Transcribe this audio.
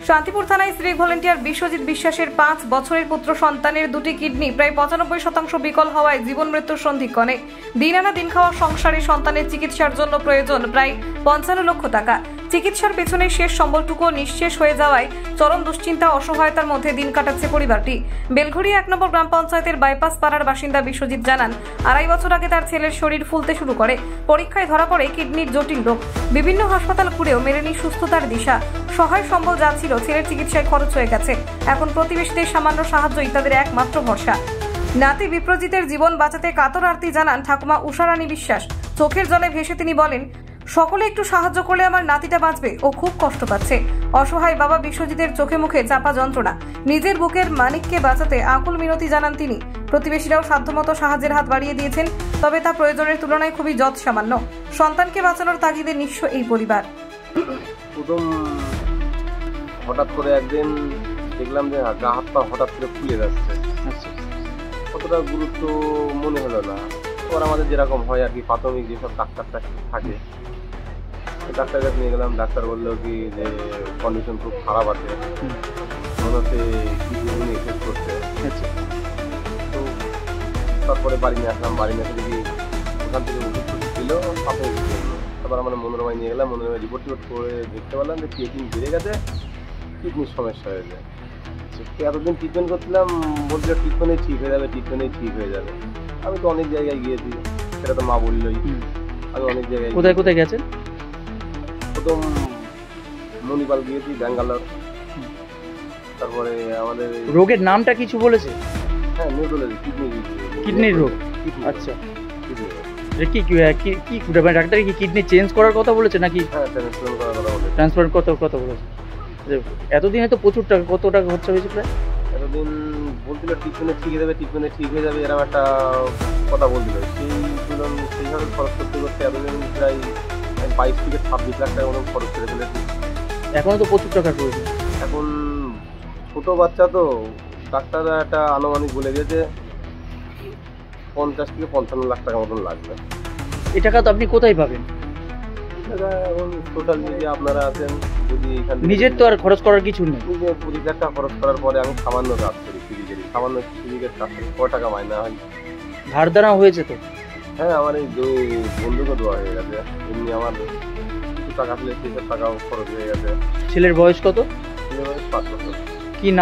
শান্তিপুর থানায় civic volunteer Biswajit বিশ্বাসের 5 বছরের পুত্র সন্তানের দুটি কিডনি প্রায় 95% বিকল হওয়ায় জীবন মৃত্যুর সন্ধিক্ষণে। দিন আনা দিন খাওয়া সংসারে সন্তানের চিকিৎসার জন্য প্রয়োজন প্রায় 55 লক্ষ টাকা। চিকিৎসার পেছনে শেষ সম্বলটুকু নিঃশেষ হয়ে যাওয়ায় চরম দুশ্চিন্তা অসহায়তার মধ্যে দিন কাটাচ্ছে পরিবারটি। বেলঘড়িয়া 1 নম্বর গ্রাম পঞ্চায়েতের বাইপাস পাড়ার বাসিন্দা বিশ্বজিৎ জানান, 2.5 বছর আগে তার ছেলের শরীর ফুলতে শুরু করে। পরীক্ষায় ধরা পড়ে কিডনির জটিল রোগ। বিভিন্ন হাসপাতাল ঘুরেও মেলেনি সুস্থতার দিশা। সহায় সম্বল যা ছিল ছেলের চিকিৎসায় খরচ হয়ে গেছে। এখন প্রতিবেশীদের সামান্য সাহায্যই তাদের একমাত্র ভরসা। নাতি বিপ্রজিতের জীবন বাঁচাতে কাতর আরতি জানান ঠাকুমা উষারানী বিশ্বাস। চোখের জলে ভেসে তিনি বলেন, সকলে একটু সাহায্য করলে আমার নাতিটা বাঁচবে, ও খুব কষ্ট পাচ্ছে। অসহায় বাবা বিশ্বজিতের চোখে মুখে চাপা যন্ত্রণা। নিজের বুকের মানিককে বাঁচাতে আকুল মিনতি জানান তিনি। প্রতিবেশীরাও সাধ্যমতো সাহায্যের হাত বাড়িয়ে দিয়েছেন, তবে তা প্রয়োজনের তুলনায় খুবই যৎ সামান্য। সন্তানকে বাঁচানোর তাগিদে নিঃস্ব এই পরিবার। প্রথম হঠাৎ করে একদিন দেখলাম যে গা হাত পা হঠাৎ করে ফুলে যাচ্ছে। অতটা গুরুত্ব মনে হলো না। এবার আমাদের যেরকম হয় আর কি, প্রাথমিক যেসব ডাক্তারটা থাকে, ডাক্তারের কাছে নিয়ে গেলাম। ডাক্তার বললো কি যে কন্ডিশন খুব খারাপ আছে, মনে হচ্ছে কিডনি এফেক্ট করছে। তো তারপরে বাড়ি নিয়ে আসলাম। বাড়ি নিয়ে দেখি ওখান থেকে ওষুধ ছিল প্রাথমিক। তারপর আমরা মনোরমায় নিয়ে গেলাম। মনোরমায় রিপোর্ট করে দেখতে পারলাম যে ক্রিয়েটিন বেড়ে গেছে, কিডনির সমস্যা হয়েছে। এতদিন ট্রিটমেন্ট করছিলাম, বলছিল ট্রিটমেন্টে ঠিক হয়ে যাবে, ট্রিটমেন্টে ঠিক হয়ে যাবে। আমি তো অনেক জায়গায় গিয়েছি, সেটা তো মা বললোই। আমি অনেক জায়গায় কোথায় কোথায় গেছেন? প্রথম মণিপাল গিয়েছি, ব্যাঙ্গালোর। তারপরে আমাদের রোগের নামটা কিছু বলেছে? হ্যাঁ, নিউরোলজি, কিডনির রোগ। আচ্ছা, কি ডাক্তার কি কিডনি চেঞ্জ করার কথা বলেছে নাকি? হ্যাঁ, ট্রান্সপ্লান্ট করার কথা বলেছে। ট্রান্সপ্লান্ট কথা বলেছে। এতদিনে তো প্রচুর টাকা, কত টাকা খরচা হয়েছে প্রায়? এতদিন বলছিল ট্রিটমেন্টে ঠিক হয়ে যাবে, ট্রিটমেন্টে ঠিক হয়ে যাবে, এরকম একটা কথা বলছিল। সেইভাবে খরচ করতে করতে এতদিন প্রায় 22 থেকে 26 লাখ টাকা মতো খরচ করে ফেলেছি। এখনো তো প্রচুর টাকার প্রয়োজন। এখন ছোট বাচ্চা তো, ডাক্তাররা একটা আনুমানিক বলে গেছে 50 থেকে 55 লাখ টাকা মতন লাগবে। এই টাকা তো আপনি কোথায় পাবেন? এখন টোটাল যদি আপনারা আছেন, যদি এখানে নিজের তো আর খরচ করার কিছু নেই। নিজে 20 লাখ টাকা খরচ করার পরে আমি সামান্য কাজ করি, সিভিকের সামান্য সিভিকের কাজ করি। 100 টাকা মাইনা হয়। ধার দেনা হয়েছে তো? হ্যাঁ, আমার এই বন্ধুকে দেওয়া হয়ে গেছে। এমনি আমার কিছু টাকা ছিল, সেই সব টাকাও খরচ হয়ে গেছে। ছেলের বয়স কত? ছেলের বয়স 5 বছর। কি নাম?